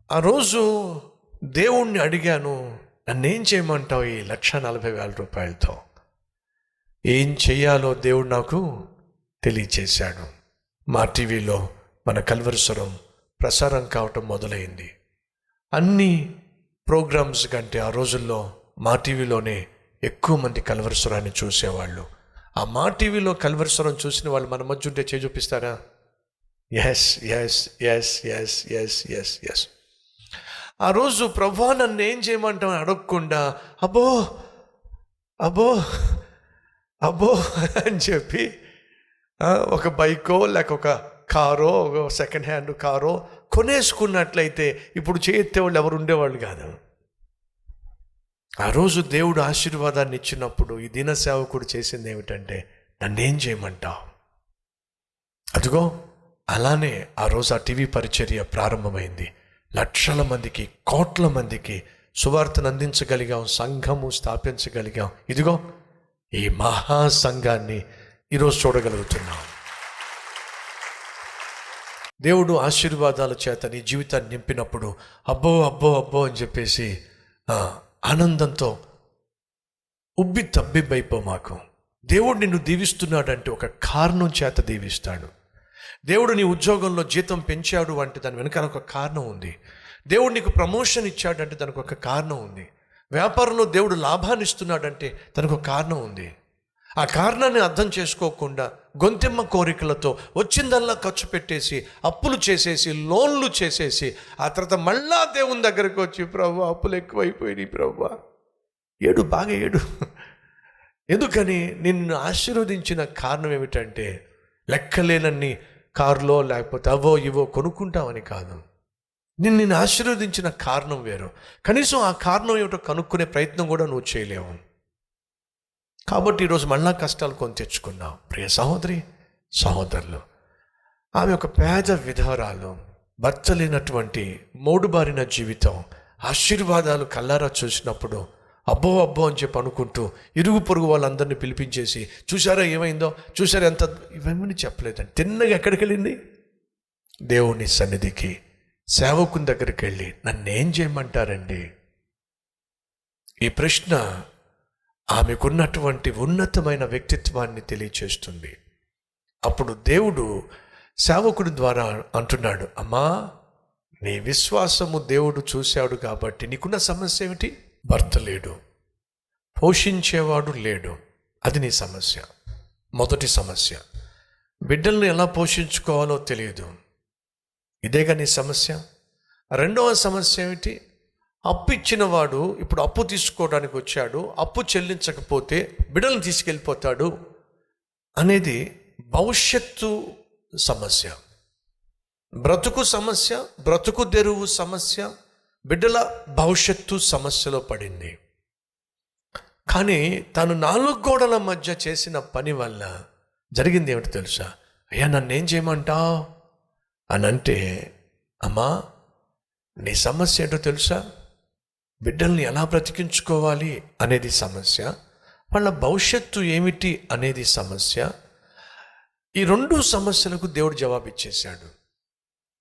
ఆ రోజు దేవుణ్ణి అడిగాను, నన్నేం చేయమంటావు ఈ 1,40,000 ఏం చెయ్యాలో దేవుడు నాకు తెలియచేశాడు. మా టీవీలో మన కల్వరిస్వరం ప్రసారం కావటం మొదలైంది. అన్ని ప్రోగ్రామ్స్ కంటే ఆ రోజుల్లో మా టీవీలోనే ఎక్కువ మంది కల్వరిస్వరాన్ని చూసేవాళ్ళు. ఆ మా టీవీలో కల్వరిస్వరం చూసిన వాళ్ళు మన మధ్య ఉంటే చేయి చూపిస్తారా? Yes yes yes yes yes yes yes. ఆ రోజు ప్రభువా నన్ను ఏం చేయమంటావు అడగకుండా అబ్బో అబ్బో అబ్బో అని చెప్పి ఒక బైకో లేక ఒక కారో, ఒక సెకండ్ హ్యాండ్ కారో కొనేసుకున్నట్లయితే ఇప్పుడు చేయెత్తే వాళ్ళు ఎవరు ఉండేవాళ్ళు కాదు. ఆ రోజు దేవుడు ఆశీర్వాదాన్ని ఇచ్చినప్పుడు ఈ దిన సేవకుడు చేసింది ఏమిటంటే, నన్నేం చేయమంటావు? అదిగో అలానే ఆ రోజు ఆ టీవీ పరిచర్య ప్రారంభమైంది. లక్షల మందికి, కోట్ల మందికి సువార్తను అందించగలిగాం, సంఘము స్థాపించగలిగాం. ఇదిగో ఈ మహా సంఘాన్ని ఈరోజు చూడగలుగుతున్నాం. దేవుడు ఆశీర్వాదాల చేత నీ జీవితాన్ని నింపినప్పుడు అబ్బో అబ్బో అబ్బో అని చెప్పేసి ఆనందంతో ఉబ్బి తబ్బిబ్బైపో మాకు. దేవుడు నిన్ను దీవిస్తున్నాడంటే ఒక కారణం చేత దీవిస్తాడు. దేవుడు నీ ఉద్యోగంలో జీతం పెంచాడు అంటే దాని వెనకాల ఒక కారణం ఉంది. దేవుడు నీకు ప్రమోషన్ ఇచ్చాడంటే దానికి ఒక కారణం ఉంది. వ్యాపారంలో దేవుడు లాభాన్ని ఇస్తున్నాడంటే దానికి ఒక కారణం ఉంది. ఆ కారణాన్ని అర్థం చేసుకోకుండా గొంతెమ్మ కోరికలతో వచ్చిందల్లా ఖర్చు పెట్టేసి, అప్పులు చేసేసి, లోన్లు చేసేసి, ఆ తర్వాత మళ్ళా దేవుని దగ్గరకు వచ్చి ప్రభువా అప్పులు ఎక్కువైపోయినాయి ప్రభువా, ఏడు బాగా ఏడు. ఎందుకని? నిన్ను ఆశీర్వదించిన కారణం ఏమిటంటే లెక్కలేనన్ని కారులో లేకపోతే అవో ఇవో కొనుక్కుంటామని కాదు. నిన్ను ఆశీర్వదించిన కారణం వేరు. కనీసం ఆ కారణం ఏమిటో కనుక్కునే ప్రయత్నం కూడా నువ్వు చేయలేవు. కాబట్టి ఈరోజు మళ్ళా కష్టాలు కొని తెచ్చుకున్నావు. ప్రియ సహోదరి సహోదరులు, ఆమె ఒక పేద విధవరాలు, భర్త లేనటువంటి మోడుబారిన జీవితం. ఆశీర్వాదాలు కల్లారా చూసినప్పుడు అబ్బో అబ్బో అని చెప్పి అనుకుంటూ ఇరుగు పొరుగు వాళ్ళందరినీ పిలిపించేసి చూసారా ఏమైందో, చూసారా ఎంత, ఇవేమని చెప్పలేదండి. తిన్నగా ఎక్కడికి వెళ్ళింది? దేవుని సన్నిధికి, సేవకుని దగ్గరికి వెళ్ళి నన్నేం చేయమంటారండి? ఈ ప్రశ్న ఆమెకున్నటువంటి ఉన్నతమైన వ్యక్తిత్వాన్ని తెలియచేస్తుంది. అప్పుడు దేవుడు సేవకుడి ద్వారా అంటున్నాడు, అమ్మా నీ విశ్వాసము దేవుడు చూశాడు కాబట్టి నీకున్న సమస్య ఏమిటి? భర్త లేడు, పోషించేవాడు లేడు, అది నీ సమస్య. మొదటి సమస్య. బిడ్డల్ని ఎలా పోషించుకోవాలో తెలియదు, ఇదేగా నీ సమస్య. రెండవ సమస్య ఏమిటి? అప్పు ఇచ్చిన వాడు ఇప్పుడు అప్పు తీసుకోవడానికి వచ్చాడు, అప్పు చెల్లించకపోతే బిడ్డలను తీసుకెళ్ళిపోతాడు అనేది భవిష్యత్తు సమస్య. బ్రతుకు సమస్య, బ్రతుకు తెరువు సమస్య, బిడ్డల భవిష్యత్తు సమస్యలో పడింది. కానీ తను 4 గోడల మధ్య చేసిన పని వల్ల జరిగింది ఏమిటి తెలుసా? అయ్యా నన్నేం చేయమంటావు అని అంటే, అమ్మా నీ సమస్య ఏంటో తెలుసా? బిడ్డల్ని ఎలా బ్రతికించుకోవాలి అనేది సమస్య, వాళ్ళ భవిష్యత్తు ఏమిటి అనేది సమస్య. ఈ 2 సమస్యలకు దేవుడు జవాబిచ్చేశాడు.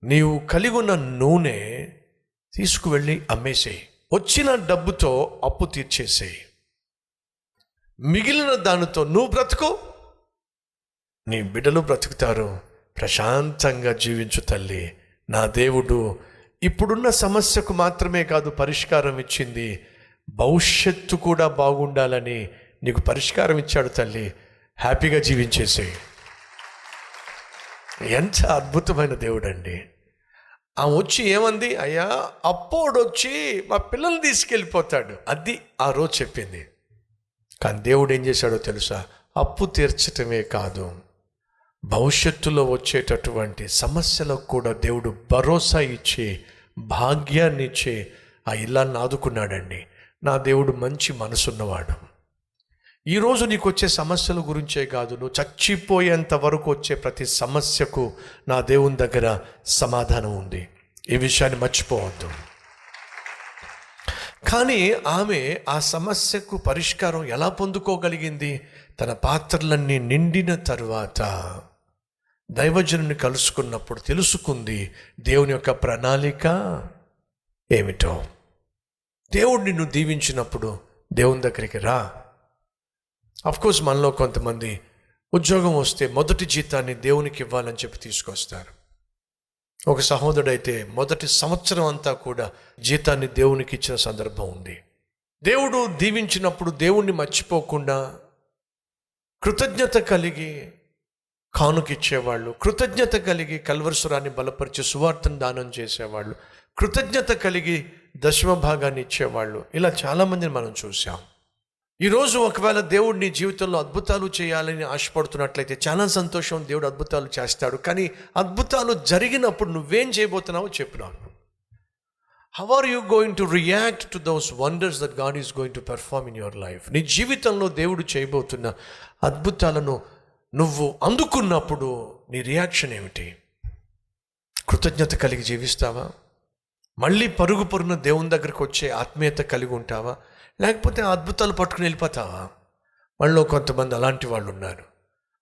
నీవు కలిగి ఉన్న నూనె తీసుకువెళ్ళి అమ్మేసేయి, వచ్చిన డబ్బుతో అప్పు తీర్చేసేయి, మిగిలిన దానితో నువ్వు బ్రతుకు, నీ బిడ్డలు బ్రతుకుతారు, ప్రశాంతంగా జీవించు తల్లి. నా దేవుడు ఇప్పుడున్న సమస్యకు మాత్రమే కాదు పరిష్కారం ఇచ్చింది, భవిష్యత్తు కూడా బాగుండాలని నీకు పరిష్కారం ఇచ్చాడు తల్లి, హ్యాపీగా జీవించేసేయి. ఎంత అద్భుతమైన దేవుడు అండి. ఆ వచ్చి ఏమంది? అయ్యా అప్పోడొచ్చి మా పిల్లల్ని తీసుకెళ్ళిపోతాడు, అది ఆ రోజు చెప్పింది. కానీ దేవుడు ఏం చేశాడో తెలుసా? అప్పు తీర్చటమే కాదు, భవిష్యత్తులో వచ్చేటటువంటి సమస్యలకు కూడా దేవుడు భరోసా ఇచ్చి భాగ్యాన్ని ఇచ్చి ఆ ఇల్లాన్ని ఆదుకున్నాడండి. నా దేవుడు మంచి మనసున్నవాడు. ఈరోజు నీకు వచ్చే సమస్యల గురించే కాదు, నువ్వు చచ్చిపోయేంత వరకు వచ్చే ప్రతి సమస్యకు నా దేవుని దగ్గర సమాధానం ఉంది. ఈ విషయాన్ని మర్చిపోవద్దు. కానీ ఆమె ఆ సమస్యకు పరిష్కారం ఎలా పొందుకోగలిగింది? తన పాత్రలన్నీ నిండిన తరువాత దైవజనుని కలుసుకున్నప్పుడు తెలుసుకుంది దేవుని యొక్క ప్రణాళిక ఏమిటో. దేవుడు నిన్ను దీవించినప్పుడు దేవుని దగ్గరికి రా. అఫ్కోర్స్ మనలో కొంతమంది ఉద్యోగం వస్తే మొదటి జీతాన్ని దేవునికి ఇవ్వాలని చెప్పి తీసుకొస్తారు. ఒక సహోదరుడైతే మొదటి సంవత్సరం అంతా కూడా జీతాన్ని దేవునికి ఇచ్చిన సందర్భం ఉంది. దేవుడు దీవించినప్పుడు దేవుణ్ణి మర్చిపోకుండా కృతజ్ఞత కలిగి కానుకిచ్చేవాళ్ళు, కృతజ్ఞత కలిగి కల్వరసురాన్ని బలపరిచి సువార్తను దానం చేసేవాళ్ళు, కృతజ్ఞత కలిగి దశమ భాగాన్ని ఇచ్చేవాళ్ళు, ఇలా చాలామందిని మనం చూసాం. ఈరోజు ఒకవేళ దేవుడు నీ జీవితంలో అద్భుతాలు చేయాలని ఆశపడుతున్నట్లయితే చాలా సంతోషం, దేవుడు అద్భుతాలు చేస్తాడు. కానీ అద్భుతాలు జరిగినప్పుడు నువ్వేం చేయబోతున్నావో చెప్పు నాకు. How are you going to react to those wonders that God is going to perform in your life? నీ జీవితంలో దేవుడు చేయబోతున్న అద్భుతాలను నువ్వు అందుకున్నప్పుడు నీ రియాక్షన్ ఏమిటి? కృతజ్ఞత కలిగి జీవిస్తావా? మళ్ళీ పరుగు పరుగున దేవుని దగ్గరకు వచ్చే ఆత్మీయత కలిగి ఉంటావా? లేకపోతే ఆ అద్భుతాలు పట్టుకుని వెళ్ళిపోతావా? మనలో కొంతమంది అలాంటి వాళ్ళు ఉన్నారు.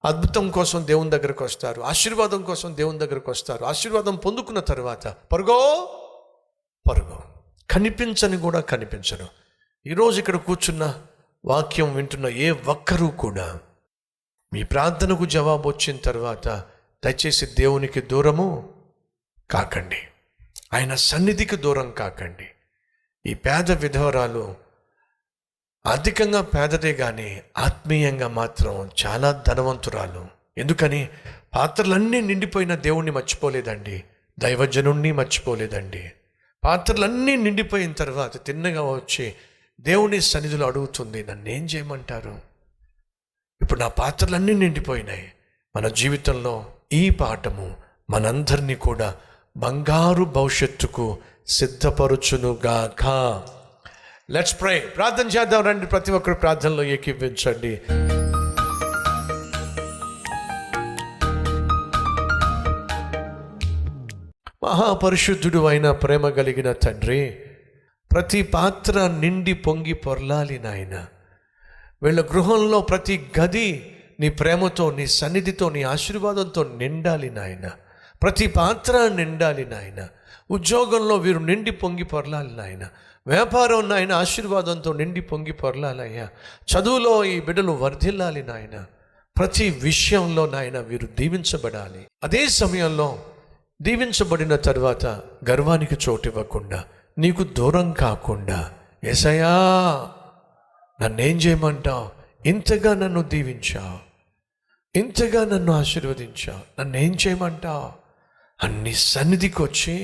అద్భుతం కోసం దేవుని దగ్గరకు వస్తారు, ఆశీర్వాదం కోసం దేవుని దగ్గరకు వస్తారు. ఆశీర్వాదం పొందుకున్న తర్వాత పరుగో కనిపించని కూడా కనిపించను. ఈరోజు ఇక్కడ కూర్చున్న వాక్యం వింటున్న ఏ ఒక్కరూ కూడా మీ ప్రార్థనకు జవాబు వచ్చిన తర్వాత దయచేసి దేవునికి దూరము కాకండి, ఆయన సన్నిధికి దూరం కాకండి. ఈ పేద విధవరాలు ఆర్థికంగా పేదదే కానీ ఆత్మీయంగా మాత్రం చాలా ధనవంతురాలు. ఎందుకని? పాత్రలన్నీ నిండిపోయిన దేవుణ్ణి మర్చిపోలేదండి, దైవజనుణ్ణి మర్చిపోలేదండి. పాత్రలన్నీ నిండిపోయిన తర్వాత తిన్నగా వచ్చి దేవుని సన్నిధిలో అడుగుతుంది, నన్ను ఏం చేయమంటారు? ఇప్పుడు నా పాత్రలన్నీ నిండిపోయినాయి. మన జీవితంలో ఈ పాఠము మనందరినీ కూడా బంగారు భవిష్యత్తుకు సిద్ధపరచునుగాక. Let's pray. ప్రార్థన చేద్దాం రండి. ప్రతి ఒక్కరు ప్రార్థనలో ఏకీభవించండి. మహాపరిశుద్ధుడు అయిన ప్రేమ కలిగిన తండ్రి, ప్రతి పాత్ర నిండి పొంగి పొర్లాలి నాయన. వీళ్ళ గృహంలో ప్రతి గది నీ ప్రేమతో, నీ సన్నిధితో, నీ ఆశీర్వాదంతో నిండాలి నాయన. ప్రతి పాత్ర నిండాలి నాయన. ఉద్యోగంలో వీరు నిండి పొంగి పొర్లాలి నాయన. వ్యాపారం నాయన ఆశీర్వాదంతో నిండి పొంగి పొర్లాలయ్యా. చదువులో ఈ బిడ్డలు వర్ధిల్లాలి నాయన. ప్రతి విషయంలో నాయన వీరు దీవించబడాలి. అదే సమయంలో దీవించబడిన తర్వాత గర్వానికి చోటు ఇవ్వకుండా, నీకు దూరం కాకుండా, యేసయ్యా నన్నేం చేయమంటావు? ఇంతగా నన్ను దీవించావు, ఇంతగా నన్ను ఆశీర్వదించావు, నన్నేం చేయమంటావు? అన్ని సన్నిధికి వచ్చి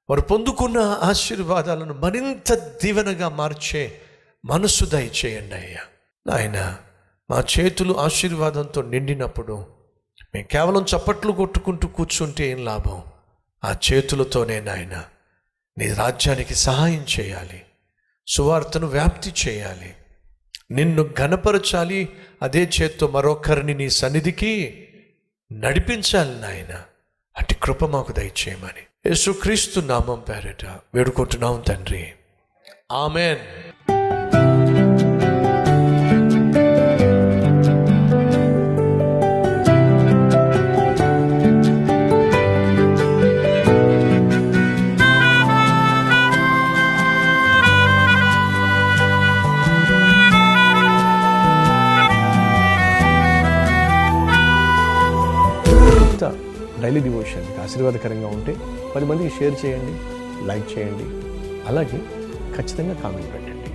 వారు పొందుకున్న ఆశీర్వాదాలను మరింత దీవెనగా మార్చే మనసు దయచేయండి అయ్యా. నాయన, మా చేతులు ఆశీర్వాదంతో నిండినప్పుడు మేము కేవలం చప్పట్లు కొట్టుకుంటూ కూర్చుంటే ఏం లాభం? ఆ చేతులతోనే నాయన నీ రాజ్యానికి సహాయం చేయాలి, సువార్తను వ్యాప్తి చేయాలి, నిన్ను ఘనపరచాలి. అదే చేత్తో మరొకరిని నీ సన్నిధికి నడిపించాలి నాయన. అట్టి కృప మాకు దయచేయమని యేసుక్రీస్తు నామం పేరిట వేడుకుంటున్నాం తండ్రి, ఆమెన్. డైలీ డివోషన్ ఆశీర్వాదకరంగా ఉంటే 10 మందికి షేర్ చేయండి, లైక్ చేయండి, అలాగే ఖచ్చితంగా కామెంట్ పెట్టండి.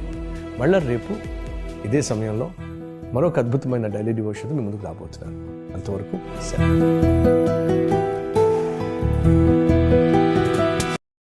మళ్ళీ రేపు ఇదే సమయంలో మరొక అద్భుతమైన డైలీ డివోషన్ మీ ముందుకు రాబోతున్నాను. అంతవరకు సెలవు.